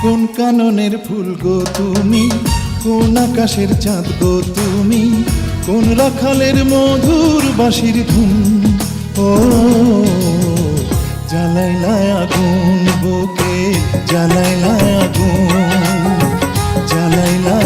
কোন কাননের ফুল গো তুমি, কোন আকাশের চাঁদ গো তুমি, কোন রাখালের মধুর বাঁশির ধুন। ও জ্বালাইলা আগুন বুকে, জ্বালাইলা আগুন, জ্বালাইলা